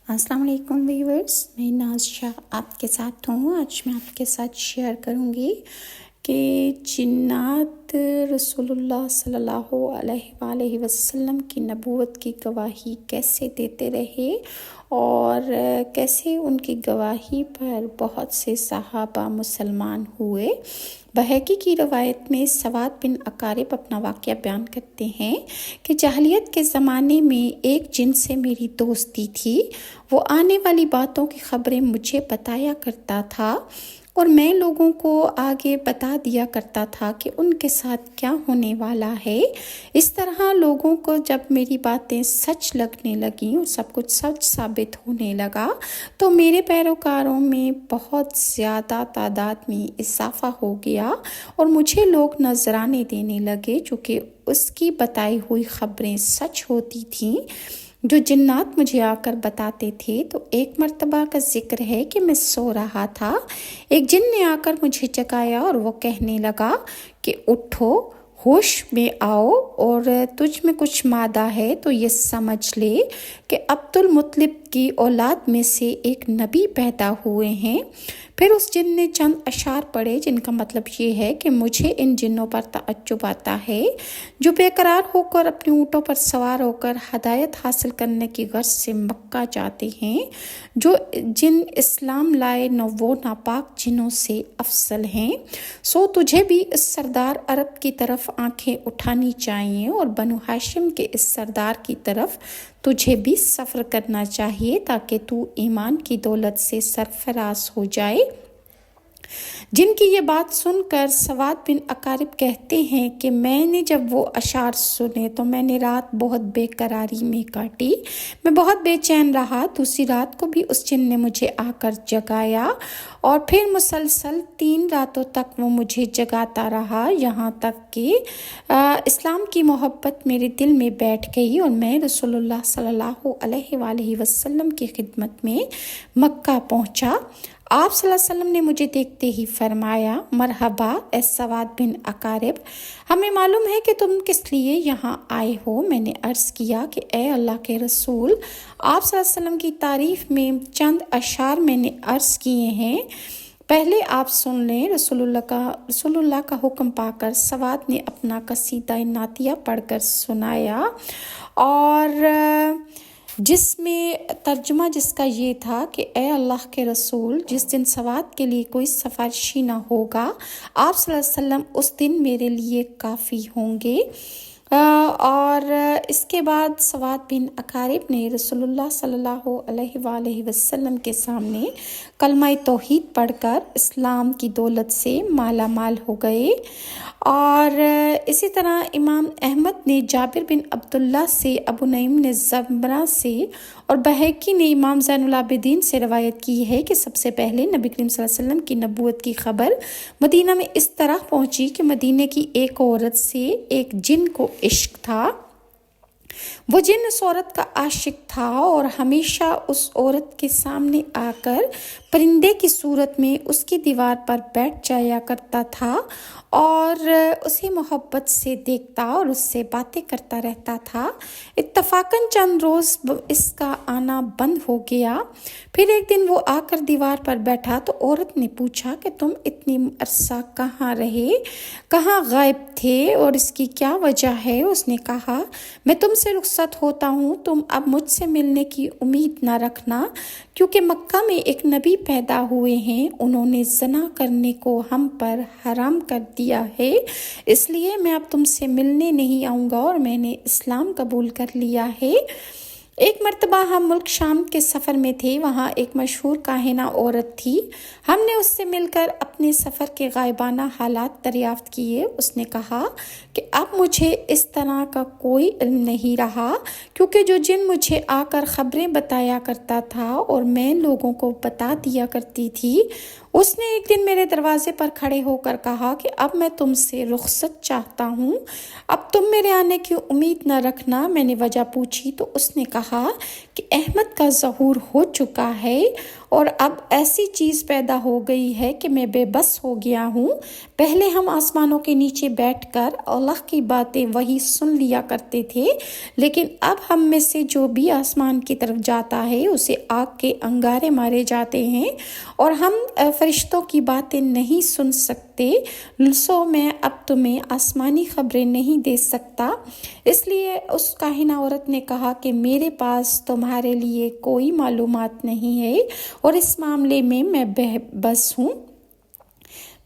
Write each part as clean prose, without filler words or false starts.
السلام علیکم ویورز، میں ناز شاہ آپ کے ساتھ ہوں۔ آج میں آپ کے ساتھ شیئر کروں گی کہ جنات رسول اللہ صلی اللہ علیہ وآلہ وسلم کی نبوت کی گواہی کیسے دیتے رہے اور کیسے ان کی گواہی پر بہت سے صحابہ مسلمان ہوئے۔ بہقی کی روایت میں سواد بن اقارب اپنا واقعہ بیان کرتے ہیں کہ جاہلیت کے زمانے میں ایک جن سے میری دوستی تھی، وہ آنے والی باتوں کی خبریں مجھے بتایا کرتا تھا اور میں لوگوں کو آگے بتا دیا کرتا تھا کہ ان کے ساتھ کیا ہونے والا ہے۔ اس طرح لوگوں کو جب میری باتیں سچ لگنے لگیں اور سب کچھ سچ ثابت ہونے لگا تو میرے پیروکاروں میں بہت زیادہ تعداد میں اضافہ ہو گیا اور مجھے لوگ نذرانے دینے لگے جو کہ اس کی بتائی ہوئی خبریں سچ ہوتی تھیں جو جنات مجھے آ کر بتاتے تھے۔ تو ایک مرتبہ کا ذکر ہے کہ میں سو رہا تھا، ایک جن نے آ کر مجھے جگایا اور وہ کہنے لگا کہ اٹھو، ہوش میں آؤ، اور تجھ میں کچھ مادہ ہے تو یہ سمجھ لے کہ عبد المطلب کی اولاد میں سے ایک نبی پیدا ہوئے ہیں۔ پھر اس جن نے چند اشعار پڑھے جن کا مطلب یہ ہے کہ مجھے ان جنوں پر تعجب آتا ہے جو بے قرار ہو کر اپنے اونٹوں پر سوار ہو کر ہدایت حاصل کرنے کی غرض سے مکہ جاتے ہیں۔ جو جن اسلام لائے نہ وہ ناپاک جنوں سے افضل ہیں، سو تجھے بھی اس سردار عرب کی طرف آنکھیں اٹھانی چاہیے اور بنو ہاشم کے اس سردار کی طرف تجھے بھی سفر کرنا چاہیے تاکہ تو ایمان کی دولت سے سرفراز ہو جائے۔ جن کی یہ بات سن کر سواد بن اقارب کہتے ہیں کہ میں نے جب وہ اشعار سنے تو میں نے رات بہت بے قراری میں کاٹی، میں بہت بے چین رہا۔ دوسری رات کو بھی اس جن نے مجھے آ کر جگایا اور پھر مسلسل 3 راتوں تک وہ مجھے جگاتا رہا، یہاں تک کہ اسلام کی محبت میرے دل میں بیٹھ گئی اور میں رسول اللہ صلی اللہ علیہ وآلہ وسلم کی خدمت میں مکہ پہنچا۔ آپ صلی اللہ علیہ وسلم نے مجھے دیکھتے ہی فرمایا، مرحبا اے سواد بن اقارب، ہمیں معلوم ہے کہ تم کس لیے یہاں آئے ہو۔ میں نے عرض کیا کہ اے اللہ کے رسول، آپ صلی اللہ علیہ وسلم کی تعریف میں چند اشعار میں نے عرض کیے ہیں، پہلے آپ سن لیں۔ رسول اللہ کا حکم پا کر سواد نے اپنا قصیدہ نعتیہ پڑھ کر سنایا اور جس میں ترجمہ جس کا یہ تھا کہ اے اللہ کے رسول، جس دن سواد کے لیے کوئی سفارشی نہ ہوگا، آپ صلی اللہ علیہ وسلم اس دن میرے لیے کافی ہوں گے۔ اور اس کے بعد سواد بن اقارب نے رسول اللہ صلی اللہ علیہ وآلہ وسلم کے سامنے کلمہ توحید پڑھ کر اسلام کی دولت سے مالا مال ہو گئے۔ اور اسی طرح امام احمد نے جابر بن عبداللہ سے، ابو نعیم نے زمرہ سے اور بہقی نے امام زین العابدین سے روایت کی ہے کہ سب سے پہلے نبی کریم صلی اللہ علیہ وسلم کی نبوت کی خبر مدینہ میں اس طرح پہنچی کہ مدینہ کی ایک عورت سے ایک جن کو عشق تھا۔ وہ جن اس عورت کا عاشق تھا اور ہمیشہ اس عورت کے سامنے آ کر پرندے کی صورت میں اس کی دیوار پر بیٹھ جایا کرتا تھا اور اسے محبت سے دیکھتا اور اس سے باتیں کرتا رہتا تھا۔ اتفاقاً چند روز اس کا آنا بند ہو گیا، پھر ایک دن وہ آ کر دیوار پر بیٹھا تو عورت نے پوچھا کہ تم اتنی عرصہ کہاں رہے، کہاں غائب تھے اور اس کی کیا وجہ ہے؟ اس نے کہا، میں تم سے رخصت ہوتا ہوں، تم اب مجھ سے ملنے کی امید نہ رکھنا، کیونکہ مکہ میں ایک نبی پیدا ہوئے ہیں، انہوں نے زنا کرنے کو ہم پر حرام کر دیا ہے، اس لیے میں اب تم سے ملنے نہیں آؤں گا اور میں نے اسلام قبول کر لیا ہے۔ ایک مرتبہ ہم ملک شام کے سفر میں تھے، وہاں ایک مشہور کاہنہ عورت تھی، ہم نے اس سے مل کر اپنے سفر کے غائبانہ حالات دریافت کیے۔ اس نے کہا کہ اب مجھے اس طرح کا کوئی علم نہیں رہا، کیونکہ جو جن مجھے آ کر خبریں بتایا کرتا تھا اور میں لوگوں کو بتا دیا کرتی تھی، اس نے ایک دن میرے دروازے پر کھڑے ہو کر کہا کہ اب میں تم سے رخصت چاہتا ہوں، اب تم میرے آنے کی امید نہ رکھنا۔ میں نے وجہ پوچھی تو اس نے کہا کہ احمد کا ظہور ہو چکا ہے اور اب ایسی چیز پیدا ہو گئی ہے کہ میں بے بس ہو گیا ہوں۔ پہلے ہم آسمانوں کے نیچے بیٹھ کر اللہ کی باتیں وہی سن لیا کرتے تھے، لیکن اب ہم میں سے جو بھی آسمان کی طرف جاتا ہے اسے آگ کے انگارے مارے جاتے ہیں، اور ہم فرشتوں کی باتیں نہیں سن سکتے، سو میں اب تمہیں آسمانی خبریں نہیں دے سکتا۔ اس لیے اس کاہنہ عورت نے کہا کہ میرے پاس تمہارے لیے کوئی معلومات نہیں ہے اور اس معاملے میں بے بس ہوں۔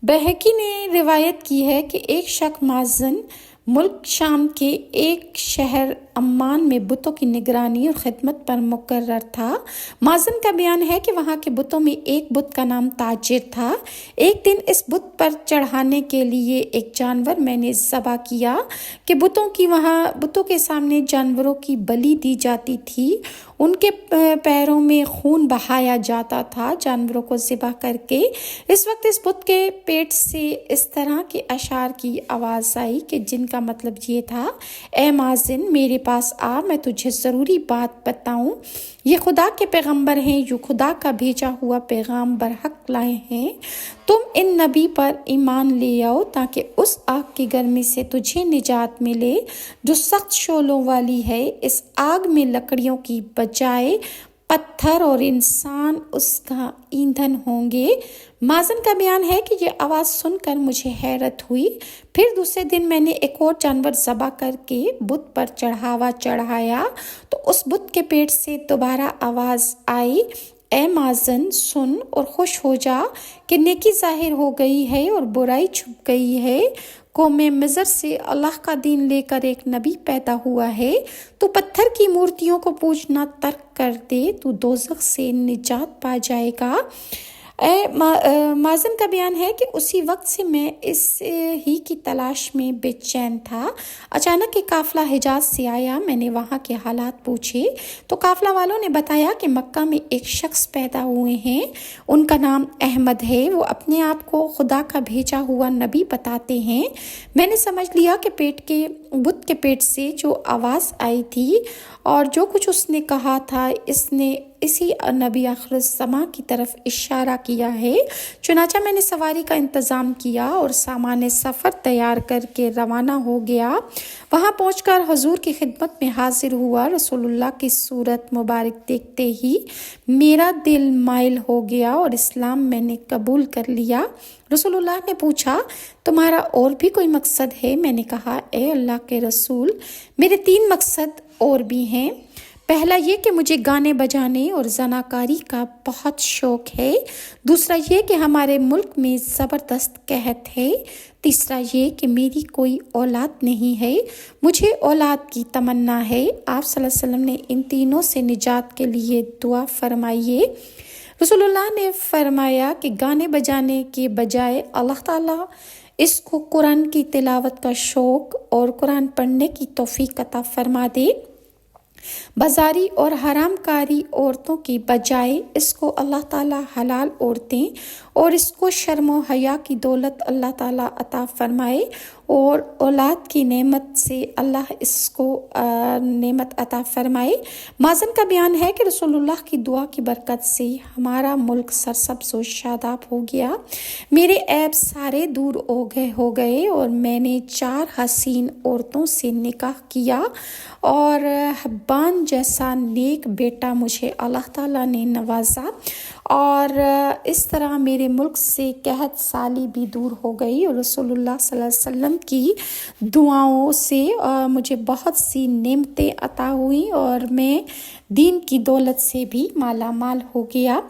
بہقی نے روایت کی ہے کہ ایک شخص مازن ملک شام کے ایک شہر عمان میں بتوں کی نگرانی اور خدمت پر مقرر تھا۔ مازن کا بیان ہے کہ وہاں کے بتوں میں ایک بت کا نام تاجر تھا۔ ایک دن اس بت پر چڑھانے کے لیے ایک جانور میں نے ذبح کیا کہ بتوں کے سامنے جانوروں کی بلی دی جاتی تھی، ان کے پیروں میں خون بہایا جاتا تھا جانوروں کو ذبح کر کے۔ اس وقت اس بت کے پیٹ سے اس طرح کے اشعار کی آواز آئی کہ جن کا مطلب یہ تھا، اے مازن میرے پاس آ، میں تجھے ضروری بات بتاؤں۔ یہ خدا کے پیغمبر ہیں جو خدا کا بھیجا ہوا پیغام برحق لائے ہیں۔ تم ان نبی پر ایمان لے آؤ تاکہ اس آگ کی گرمی سے تجھے نجات ملے جو سخت شعلوں والی ہے۔ اس آگ میں لکڑیوں کی بجائے پتھر اور انسان اس کا ایندھن ہوں گے۔ مازن کا بیان ہے کہ یہ آواز سن کر مجھے حیرت ہوئی۔ پھر دوسرے دن میں نے ایک اور جانور ذبح کر کے بت پر چڑھاوا چڑھایا تو اس بت کے پیٹ سے دوبارہ آواز آئی، اے مازن سن اور خوش ہو جا کہ نیکی ظاہر ہو گئی ہے اور برائی چھپ گئی ہے۔ قوم مصر سے اللہ کا دین لے کر ایک نبی پیدا ہوا ہے۔ تو پتھر کی مورتیوں کو پوجنا ترک کر دے، تو دوزخ سے نجات پا جائے گا۔ مازن کا بیان ہے کہ اسی وقت سے میں اس ہی کی تلاش میں بے چین تھا۔ اچانک ایک قافلہ حجاز سے آیا، میں نے وہاں کے حالات پوچھے تو قافلہ والوں نے بتایا کہ مکہ میں ایک شخص پیدا ہوئے ہیں، ان کا نام احمد ہے، وہ اپنے آپ کو خدا کا بھیجا ہوا نبی بتاتے ہیں۔ میں نے سمجھ لیا کہ بت کے پیٹ سے جو آواز آئی تھی اور جو کچھ اس نے کہا تھا، اس نے اسی نبی آخر الزماں کی طرف اشارہ کیا ہے۔ چنانچہ میں نے سواری کا انتظام کیا اور سامان سفر تیار کر کے روانہ ہو گیا۔ وہاں پہنچ کر حضور کی خدمت میں حاضر ہوا۔ رسول اللہ کی صورت مبارک دیکھتے ہی میرا دل مائل ہو گیا اور اسلام میں نے قبول کر لیا۔ رسول اللہ نے پوچھا، تمہارا اور بھی کوئی مقصد ہے؟ میں نے کہا، اے اللہ کے رسول، میرے 3 مقصد اور بھی ہیں۔ پہلا یہ کہ مجھے گانے بجانے اور زناکاری کا بہت شوق ہے۔ دوسرا یہ کہ ہمارے ملک میں زبردست قحط ہے۔ تیسرا یہ کہ میری کوئی اولاد نہیں ہے، مجھے اولاد کی تمنا ہے۔ آپ صلی اللہ علیہ وسلم نے ان تینوں سے نجات کے لیے دعا فرمائیے۔ رسول اللہ نے فرمایا کہ گانے بجانے کے بجائے اللہ تعالیٰ اس کو قرآن کی تلاوت کا شوق اور قرآن پڑھنے کی توفیق عطا فرما دے۔ بازاری اور حرام کاری عورتوں کی بجائے اس کو اللہ تعالیٰ حلال عورتیں اور اس کو شرم و حیا کی دولت اللہ تعالیٰ عطا فرمائے، اور اولاد کی نعمت سے اللہ اس کو نعمت عطا فرمائے۔ مازن کا بیان ہے کہ رسول اللہ کی دعا کی برکت سے ہمارا ملک سرسبز و شاداب ہو گیا، میرے عیب سارے دور ہو گئے اور میں نے 4 حسین عورتوں سے نکاح کیا، اور حبان جیسا نیک بیٹا مجھے اللہ تعالیٰ نے نوازا، اور اس طرح میرے ملک سے قحط سالی بھی دور ہو گئی، اور رسول اللہ صلی اللہ علیہ وسلم کی دعاؤں سے مجھے بہت سی نعمتیں عطا ہوئیں اور میں دین کی دولت سے بھی مالا مال ہو گیا۔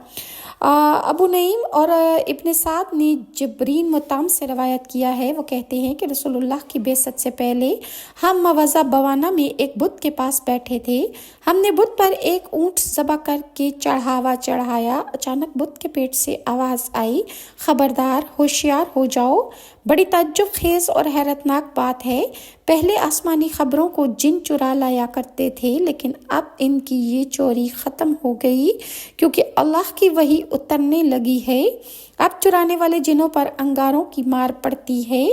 ابو نعیم اور ابن سعد نے جبرین مطعم سے روایت کیا ہے، وہ کہتے ہیں کہ رسول اللہ کی بعثت سے پہلے ہم موضع بوانا میں ایک بت کے پاس بیٹھے تھے۔ ہم نے بت پر ایک اونٹ ذبح کر کے چڑھاوا چڑھایا۔ اچانک بت کے پیٹ سے آواز آئی، خبردار، ہوشیار ہو جاؤ۔ بڑی تعجب خیز اور حیرتناک بات ہے، پہلے آسمانی خبروں کو جن چرا لایا کرتے تھے، لیکن اب ان کی یہ چوری ختم ہو گئی کیونکہ اللہ کی وحی اترنے لگی ہے۔ اب چرانے والے جنوں پر انگاروں کی مار پڑتی ہے،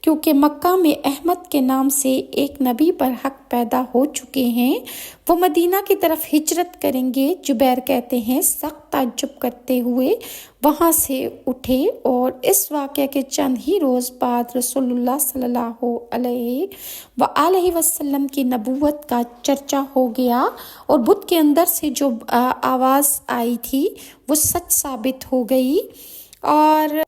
کیونکہ مکہ میں احمد کے نام سے ایک نبی پر حق پیدا ہو چکے ہیں، وہ مدینہ کی طرف ہجرت کریں گے۔ جبیر کہتے ہیں، سخت تعجب کرتے ہوئے وہاں سے اٹھے اور اس واقعے کے چند ہی روز بعد رسول اللہ صلی اللہ علیہ وآلہ وسلم کی نبوت کا چرچا ہو گیا اور بت کے اندر سے جو آواز آئی تھی وہ سچ ثابت ہو گئی۔ اور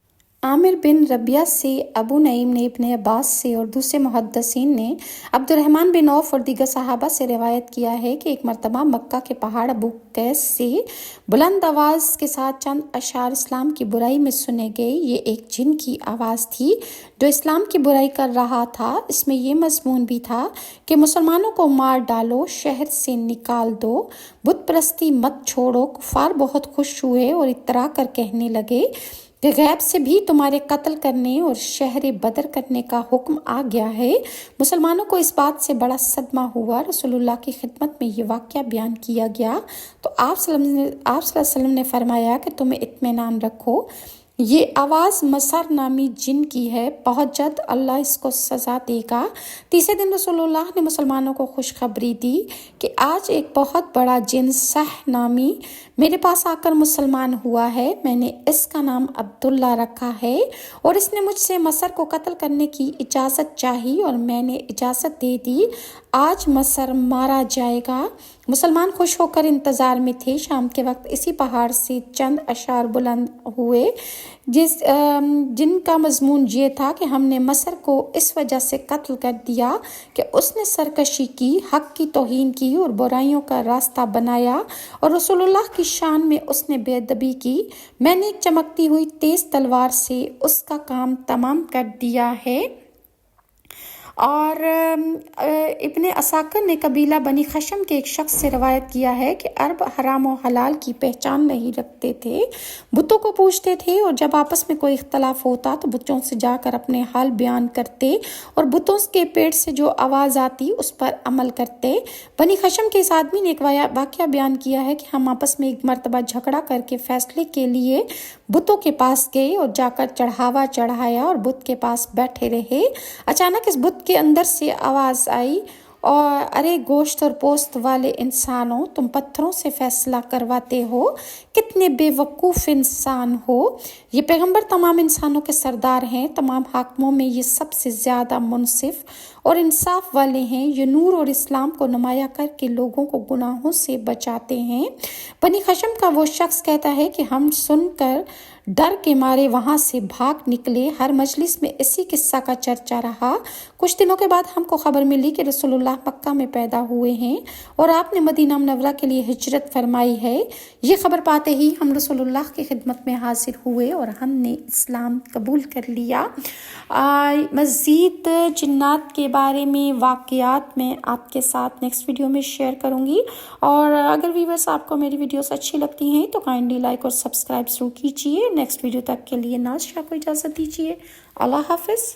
عامر بن ربیعہ سے، ابو نعیم نے ابن عباس سے اور دوسرے محدثین نے عبد الرحمن بن عوف اور دیگر صحابہ سے روایت کیا ہے کہ ایک مرتبہ مکہ کے پہاڑ ابو قیس سے بلند آواز کے ساتھ چند اشعار اسلام کی برائی میں سنے گئے۔ یہ ایک جن کی آواز تھی جو اسلام کی برائی کر رہا تھا۔ اس میں یہ مضمون بھی تھا کہ مسلمانوں کو مار ڈالو، شہر سے نکال دو، بت پرستی مت چھوڑو۔ کفار بہت خوش ہوئے اور اترا کر کہنے لگے کہ غیب سے بھی تمہارے قتل کرنے اور شہر بدر کرنے کا حکم آ گیا ہے۔ مسلمانوں کو اس بات سے بڑا صدمہ ہوا۔ رسول اللہ کی خدمت میں یہ واقعہ بیان کیا گیا تو آپ صلی اللہ علیہ وسلم نے فرمایا کہ تمہیں اطمینان رکھو، یہ آواز مسر نامی جن کی ہے، بہت جلد اللہ اس کو سزا دے گا۔ تیسرے دن رسول اللہ نے مسلمانوں کو خوشخبری دی کہ آج ایک بہت بڑا جن سح نامی میرے پاس آ کر مسلمان ہوا ہے، میں نے اس کا نام عبداللہ رکھا ہے اور اس نے مجھ سے مسر کو قتل کرنے کی اجازت چاہی اور میں نے اجازت دے دی۔ آج مسر مارا جائے گا۔ مسلمان خوش ہو کر انتظار میں تھے۔ شام کے وقت اسی پہاڑ سے چند اشعار بلند ہوئے جن کا مضمون یہ تھا کہ ہم نے مسر کو اس وجہ سے قتل کر دیا کہ اس نے سرکشی کی، حق کی توہین کی اور برائیوں کا راستہ بنایا اور رسول اللہ کی شان میں اس نے بے ادبی کی۔ میں نے ایک چمکتی ہوئی تیز تلوار سے اس کا کام تمام کر دیا ہے۔ اور ابن اساکر نے قبیلہ بنی خشم کے ایک شخص سے روایت کیا ہے کہ عرب حرام و حلال کی پہچان نہیں رکھتے تھے، بتوں کو پوچھتے تھے اور جب آپس میں کوئی اختلاف ہوتا تو بتوں سے جا کر اپنے حال بیان کرتے اور بتوں کے پیٹ سے جو آواز آتی اس پر عمل کرتے۔ بنی خشم کے اس آدمی نے ایک واقعہ بیان کیا ہے کہ ہم آپس میں ایک مرتبہ جھگڑا کر کے فیصلے کے لیے بتوں کے پاس گئے اور جا کر چڑھاوا چڑھایا اور بت کے پاس بیٹھے رہے۔ اچانک اس بت کے اندر سے آواز آئی، اور ارے گوشت اور پوست والے انسانوں، تم پتھروں سے فیصلہ کرواتے ہو، کتنے بے وقوف انسان ہو۔ یہ پیغمبر تمام انسانوں کے سردار ہیں، تمام حاکموں میں یہ سب سے زیادہ منصف اور انصاف والے ہیں، یہ نور اور اسلام کو نمایاں کر کے لوگوں کو گناہوں سے بچاتے ہیں۔ بنی خشم کا وہ شخص کہتا ہے کہ ہم سن کر ڈر کے مارے وہاں سے بھاگ نکلے۔ ہر مجلس میں اسی قصہ کا چرچا رہا۔ کچھ دنوں کے بعد ہم کو خبر ملی کہ رسول اللہ مکہ میں پیدا ہوئے ہیں اور آپ نے مدینہ منورہ کے لیے ہجرت فرمائی ہے۔ یہ خبر پاتے ہی ہم رسول اللہ کی خدمت میں حاضر ہوئے اور ہم نے اسلام قبول کر لیا۔ مزید جنات کے بارے میں واقعات میں آپ کے ساتھ نیکسٹ ویڈیو میں شیئر کروں گی، اور اگر ویورز آپ کو میری ویڈیوز اچھی لگتی ہیں تو کائنڈلی لائک اور سبسکرائب ضرور کیجیے۔ نیکسٹ ویڈیو تک کے لیے ناز شاہ کو اجازت دیجیے۔ اللہ حافظ۔